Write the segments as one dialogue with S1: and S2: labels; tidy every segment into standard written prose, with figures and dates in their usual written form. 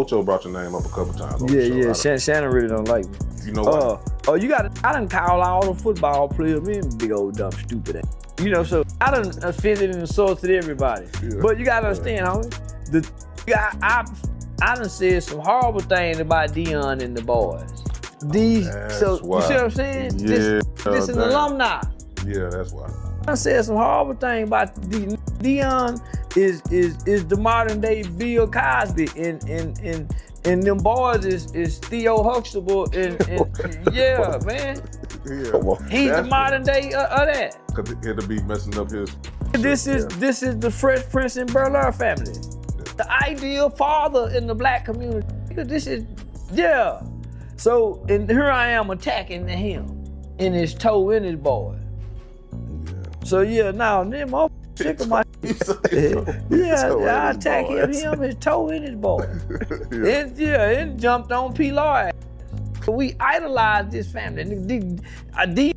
S1: Ocho brought your name up a couple times.
S2: Yeah. Shannon really don't like me.
S1: You know what?
S2: I done call all the football players, man, big old dumb stupid ass. You know, so I done offended and insulted everybody. Yeah. But you gotta understand, homie, I done said some horrible things about Dion and the boys. You see what I'm saying?
S1: Yeah,
S2: this an alumni.
S1: Yeah, that's why.
S2: I said some horrible things about Dion is the modern day Bill Cosby and them boys is Theo Huxtable and yeah, man.
S1: Yeah.
S2: He's the modern day of that.
S1: Cause it'll be messing up his.
S2: This is the Fresh Prince and Bel-Air family. The ideal father in the black community. This is, yeah. So, and here I am attacking him in his toe in his boy. Yeah. So yeah, now them all sick of my I attack him, his toe in his boy. And jumped on P. Lloyd. We idolize this family.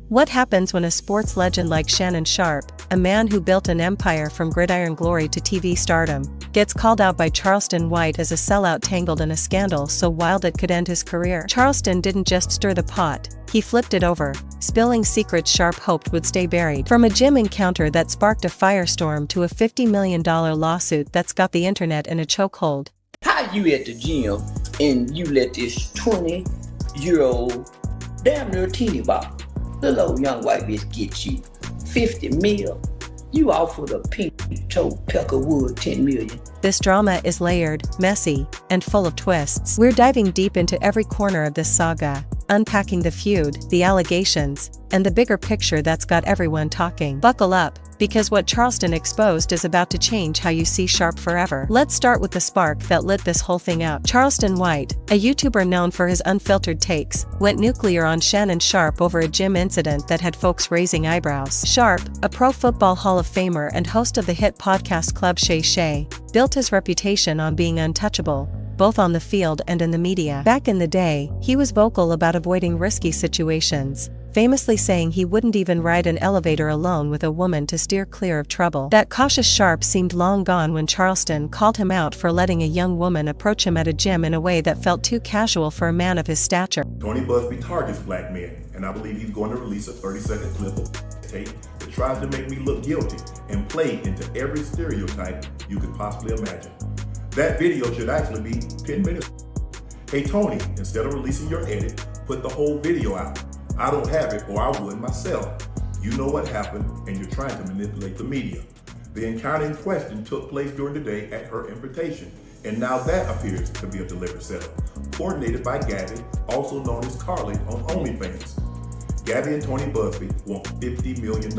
S3: What happens when a sports legend like Shannon Sharpe, a man who built an empire from gridiron glory to TV stardom, gets called out by Charleston White as a sellout tangled in a scandal so wild it could end his career? Charleston didn't just stir the pot, he flipped it over, spilling secrets Sharpe hoped would stay buried. From a gym encounter that sparked a firestorm to a $50 million lawsuit that's got the internet in a chokehold.
S4: How you at the gym and you let this 20-year-old, damn near teeny bop, little old young white bitch get you 50 mil? You offered a pink toe Peckerwood 10 million.
S3: This drama is layered, messy, and full of twists. We're diving deep into every corner of this saga, unpacking the feud, the allegations, and the bigger picture that's got everyone talking. Buckle up, because what Charleston exposed is about to change how you see Sharpe forever. Let's start with the spark that lit this whole thing up. Charleston White, a YouTuber known for his unfiltered takes, went nuclear on Shannon Sharpe over a gym incident that had folks raising eyebrows. Sharpe, a Pro Football Hall of Famer and host of the hit podcast club Shay, built his reputation on being untouchable, both on the field and in the media. Back in the day, he was vocal about avoiding risky situations, famously saying he wouldn't even ride an elevator alone with a woman to steer clear of trouble. That cautious Sharpe seemed long gone when Charleston called him out for letting a young woman approach him at a gym in a way that felt too casual for a man of his stature.
S5: Tony Busby targets black men, and I believe he's going to release a 30-second clip of tape that tries to make me look guilty and play into every stereotype you could possibly imagine. That video should actually be 10 minutes. Hey Tony, instead of releasing your edit, put the whole video out. I don't have it, or I would myself. You know what happened, and you're trying to manipulate the media. The encounter in question took place during the day at her invitation, and now that appears to be a deliberate setup, coordinated by Gabby, also known as Carly on OnlyFans. Gabby and Tony Busby want $50 million.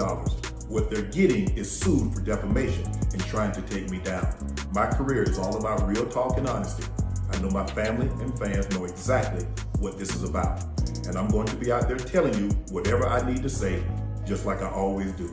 S5: What they're getting is sued for defamation and trying to take me down. My career is all about real talk and honesty. I know my family and fans know exactly what this is about. And I'm going to be out there telling you whatever I need to say, just like I always do.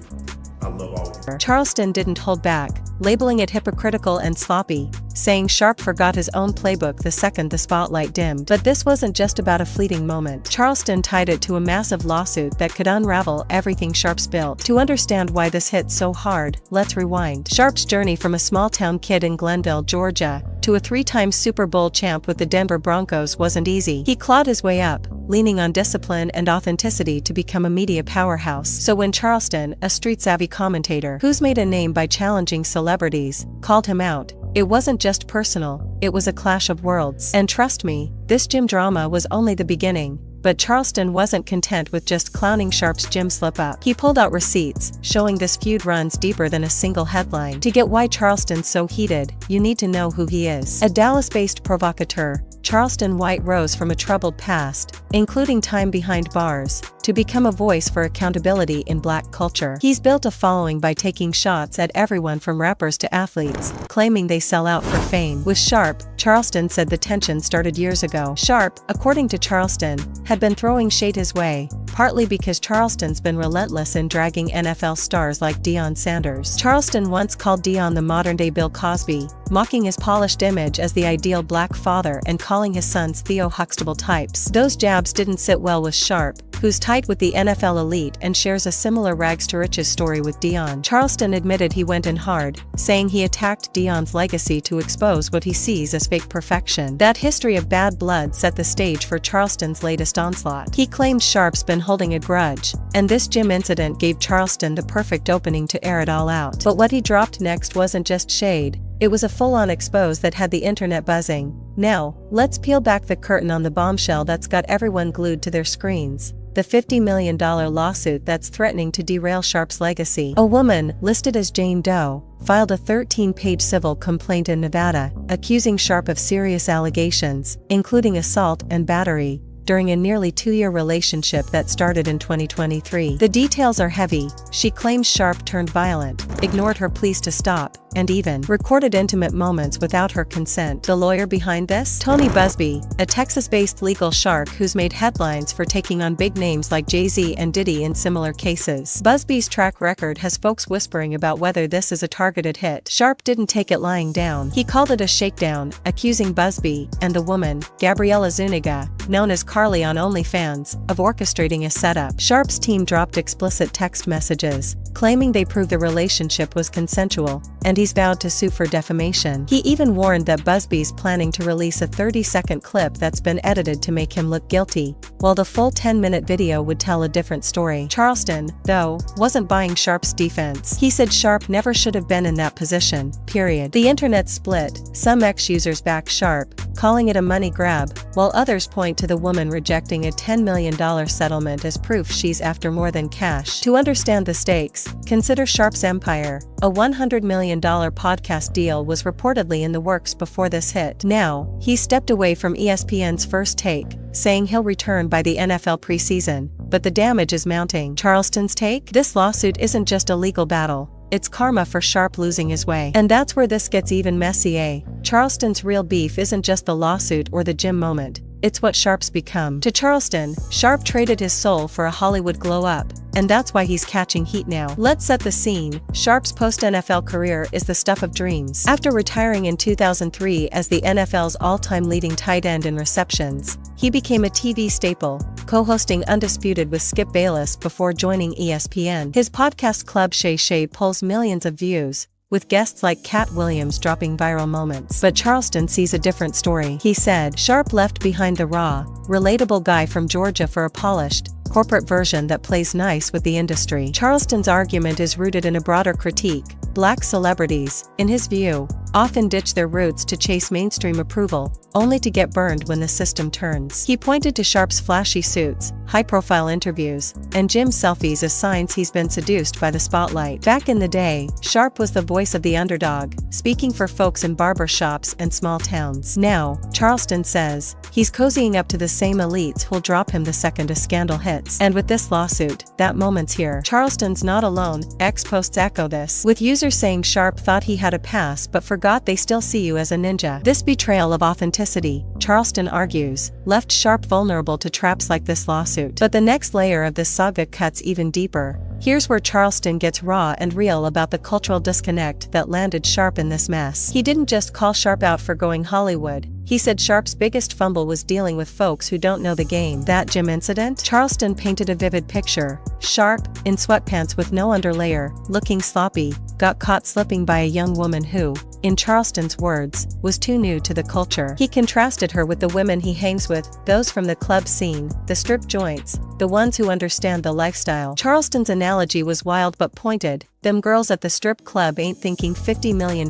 S5: I love all of you.
S3: Charleston didn't hold back, labeling it hypocritical and sloppy, saying Sharpe forgot his own playbook the second the spotlight dimmed. But this wasn't just about a fleeting moment. Charleston tied it to a massive lawsuit that could unravel everything Sharpe's built. To understand why this hit so hard, let's rewind. Sharpe's journey from a small-town kid in Glenville, Georgia, to a 3-time Super Bowl champ with the Denver Broncos wasn't easy. He clawed his way up, leaning on discipline and authenticity to become a media powerhouse. So when Charleston, a street-savvy commentator who's made a name by challenging celebrities, called him out, it wasn't just personal, it was a clash of worlds. And trust me, this gym drama was only the beginning. But Charleston wasn't content with just clowning Sharpe's gym slip-up. He pulled out receipts, showing this feud runs deeper than a single headline. To get why Charleston's so heated, you need to know who he is. A Dallas-based provocateur, Charleston White rose from a troubled past, including time behind bars, to become a voice for accountability in black culture. He's built a following by taking shots at everyone from rappers to athletes, claiming they sell out for fame. With Sharpe, Charleston said the tension started years ago. Sharpe, according to Charleston, had been throwing shade his way, partly because Charleston's been relentless in dragging NFL stars like Deion Sanders. Charleston once called Deion the modern-day Bill Cosby, mocking his polished image as the ideal black father and calling his sons Theo Huxtable types. Those jabs didn't sit well with Sharpe, who's tight with the NFL elite and shares a similar rags to riches story with Deion. Charleston admitted he went in hard, saying he attacked Deion's legacy to expose what he sees as fake perfection. That history of bad blood set the stage for Charleston's latest onslaught. He claimed Sharpe's been holding a grudge, and this gym incident gave Charleston the perfect opening to air it all out. But what he dropped next wasn't just shade. It was a full-on expose that had the internet buzzing. Now, let's peel back the curtain on the bombshell that's got everyone glued to their screens. The $50 million lawsuit that's threatening to derail Sharpe's legacy. A woman, listed as Jane Doe, filed a 13-page civil complaint in Nevada, accusing Sharpe of serious allegations, including assault and battery, during a nearly 2-year relationship that started in 2023. The details are heavy. She claims Sharpe turned violent, ignored her pleas to stop, and even recorded intimate moments without her consent. The lawyer behind this? Tony Buzbee, a Texas-based legal shark who's made headlines for taking on big names like Jay-Z and Diddy in similar cases. Buzbee's track record has folks whispering about whether this is a targeted hit. Sharpe didn't take it lying down. He called it a shakedown, accusing Buzbee and the woman, Gabriella Zuniga, known as Carly on OnlyFans, of orchestrating a setup. Sharpe's team dropped explicit text messages, claiming they proved the relationship was consensual, and he's vowed to sue for defamation. He even warned that Buzbee's planning to release a 30-second clip that's been edited to make him look guilty, while the full 10-minute video would tell a different story. Charleston, though, wasn't buying Sharpe's defense. He said Sharpe never should have been in that position, period. The internet split. Some ex-users back Sharpe, calling it a money grab, while others point to the woman rejecting a $10 million settlement as proof she's after more than cash. To understand the stakes, consider Sharpe's empire. A $100 million podcast deal was reportedly in the works before this hit. Now, he stepped away from ESPN's First Take, saying he'll return by the NFL preseason, but the damage is mounting. Charleston's take? This lawsuit isn't just a legal battle. It's karma for Sharpe losing his way. And that's where this gets even messier. Charleston's real beef isn't just the lawsuit or the gym moment. It's what Sharpe's become. To Charleston, Sharpe traded his soul for a Hollywood glow-up, and that's why he's catching heat now. Let's set the scene. Sharpe's post-NFL career is the stuff of dreams. After retiring in 2003 as the NFL's all-time leading tight end in receptions, he became a TV staple, co-hosting Undisputed with Skip Bayless before joining ESPN. His podcast club Shay pulls millions of views, with guests like Cat Williams dropping viral moments. But Charleston sees a different story. He said, Sharpe left behind the raw, relatable guy from Georgia for a polished, corporate version that plays nice with the industry. Charleston's argument is rooted in a broader critique. Black celebrities, in his view, often ditch their roots to chase mainstream approval, only to get burned when the system turns. He pointed to Sharpe's flashy suits, high-profile interviews, and gym selfies as signs he's been seduced by the spotlight. Back in the day, Sharpe was the voice of the underdog, speaking for folks in barber shops and small towns. Now, Charleston says, he's cozying up to the same elites who'll drop him the second a scandal hits. And with this lawsuit, that moment's here. Charleston's not alone. Ex-posts echo this, with users saying Sharpe thought he had a pass but forgot they still see you as a ninja. This betrayal of authenticity, Charleston argues, left Sharpe vulnerable to traps like this lawsuit. But the next layer of this saga cuts even deeper. Here's where Charleston gets raw and real about the cultural disconnect that landed Sharpe in this mess. He didn't just call Sharpe out for going Hollywood. He said Sharpe's biggest fumble was dealing with folks who don't know the game. That gym incident? Charleston painted a vivid picture. Sharpe, in sweatpants with no underlayer, looking sloppy, got caught slipping by a young woman who, in Charleston's words, was too new to the culture. He contrasted her with the women he hangs with, those from the club scene, the strip joints, the ones who understand the lifestyle. Charleston's analogy was wild but pointed. Them girls at the strip club ain't thinking $50 million.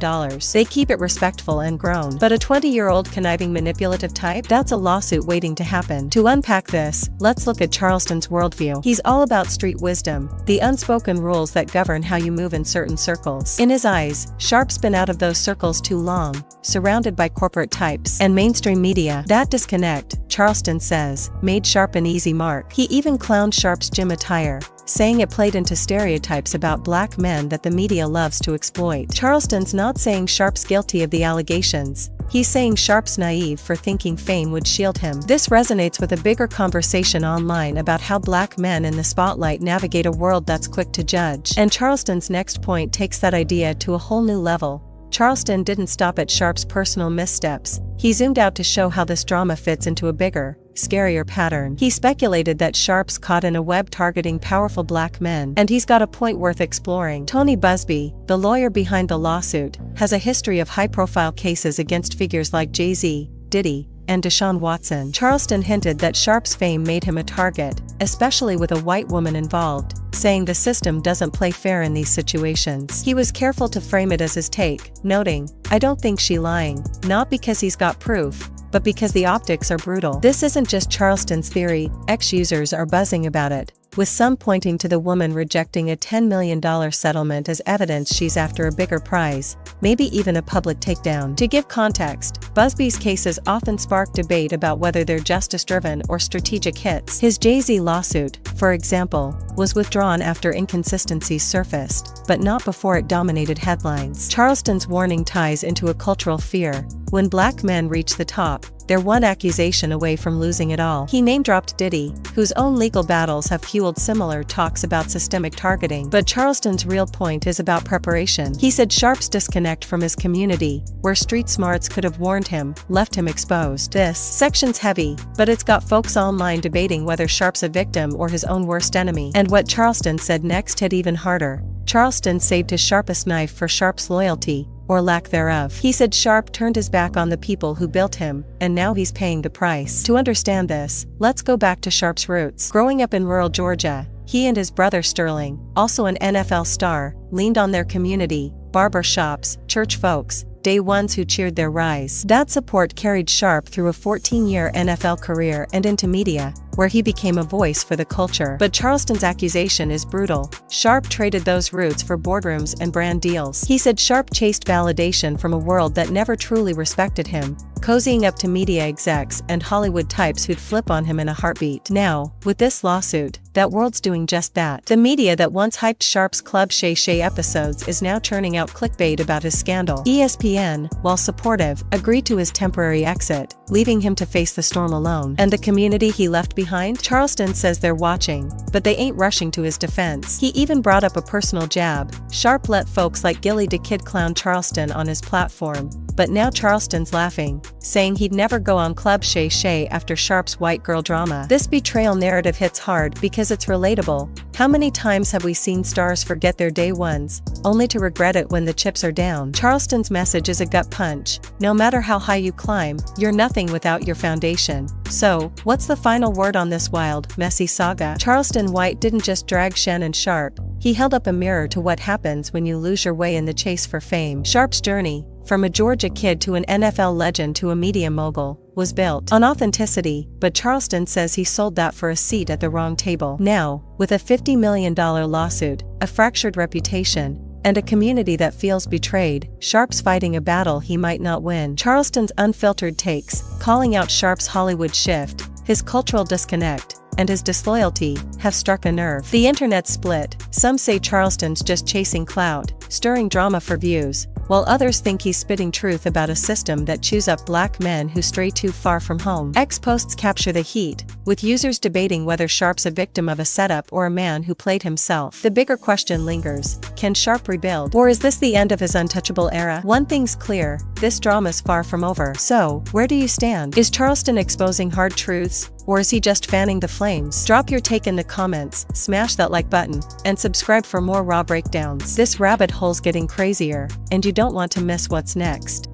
S3: They keep it respectful and grown. But a 20-year-old conniving manipulative type? That's a lawsuit waiting to happen. To unpack this, let's look at Charleston's worldview. He's all about street wisdom, the unspoken rules that govern how you move in certain circles. In his eyes, Sharpe's been out of those circles too long, surrounded by corporate types and mainstream media. That disconnect, Charleston says, made Sharpe an easy mark. He even clowned Sharpe's gym attire, saying it played into stereotypes about black men that the media loves to exploit. Charleston's not saying Sharpe's guilty of the allegations. He's saying Sharpe's naive for thinking fame would shield him. This resonates with a bigger conversation online about how black men in the spotlight navigate a world that's quick to judge. And Charleston's next point takes that idea to a whole new level. Charleston didn't stop at Sharpe's personal missteps. He zoomed out to show how this drama fits into a bigger, scarier pattern. He speculated that Sharpe's caught in a web targeting powerful black men, and he's got a point worth exploring. Tony Busby, the lawyer behind the lawsuit, has a history of high-profile cases against figures like Jay-Z, Diddy, and Deshaun Watson. Charleston hinted that Sharpe's fame made him a target, especially with a white woman involved, saying the system doesn't play fair in these situations. He was careful to frame it as his take, noting, "I don't think she's lying, not because he's got proof, but because the optics are brutal." This isn't just Charleston's theory, ex-users are buzzing about it, with some pointing to the woman rejecting a $10 million settlement as evidence she's after a bigger prize, maybe even a public takedown. To give context, Busby's cases often spark debate about whether they're justice-driven or strategic hits. His Jay-Z lawsuit, for example, was withdrawn after inconsistencies surfaced, but not before it dominated headlines. Charleston's warning ties into a cultural fear. When black men reach the top, they're one accusation away from losing it all. He name-dropped Diddy, whose own legal battles have fueled similar talks about systemic targeting. But Charleston's real point is about preparation. He said Sharpe's disconnect from his community, where street smarts could have warned him, left him exposed. This section's heavy, but it's got folks online debating whether Sharpe's a victim or his own worst enemy. And what Charleston said next hit even harder. Charleston saved his sharpest knife for Sharpe's loyalty, or lack thereof. He said Sharpe turned his back on the people who built him, and now he's paying the price. To understand this, let's go back to Sharpe's roots. Growing up in rural Georgia, he and his brother Sterling, also an NFL star, leaned on their community, barber shops, church folks, day ones who cheered their rise. That support carried Sharpe through a 14-year NFL career and into media, where he became a voice for the culture. But Charleston's accusation is brutal. Sharpe traded those roots for boardrooms and brand deals. He said Sharpe chased validation from a world that never truly respected him, cozying up to media execs and Hollywood types who'd flip on him in a heartbeat. Now, with this lawsuit, that world's doing just that. The media that once hyped Sharpe's Club Shay episodes is now churning out clickbait about his scandal. ESPN, while supportive, agreed to his temporary exit, leaving him to face the storm alone. And the community he left behind? Charleston says they're watching, but they ain't rushing to his defense. He even brought up a personal jab. Sharpe let folks like Gilly the Kid clown Charleston on his platform, but now Charleston's laughing, saying he'd never go on Club Shay after Sharpe's white girl drama. This betrayal narrative hits hard because it's relatable. How many times have we seen stars forget their day ones, only to regret it when the chips are down? Charleston's message is a gut punch. No matter how high you climb, you're nothing without your foundation. So, what's the final word on this wild, messy saga? Charleston White didn't just drag Shannon Sharpe, he held up a mirror to what happens when you lose your way in the chase for fame. Sharpe's journey, from a Georgia kid to an NFL legend to a media mogul, was built on authenticity, but Charleston says he sold that for a seat at the wrong table. Now, with a $50 million lawsuit, a fractured reputation, and a community that feels betrayed, Sharpe's fighting a battle he might not win. Charleston's unfiltered takes, calling out Sharpe's Hollywood shift, his cultural disconnect, and his disloyalty, have struck a nerve. The internet split. Some say Charleston's just chasing clout, stirring drama for views, while others think he's spitting truth about a system that chews up black men who stray too far from home. X posts capture the heat, with users debating whether Sharpe's a victim of a setup or a man who played himself. The bigger question lingers: can Sharpe rebuild? Or is this the end of his untouchable era? One thing's clear, this drama's far from over. So, where do you stand? Is Charleston exposing hard truths, or is he just fanning the flames? Drop your take in the comments, smash that like button, and subscribe for more raw breakdowns. This rabbit hole's getting crazier, and you don't want to miss what's next.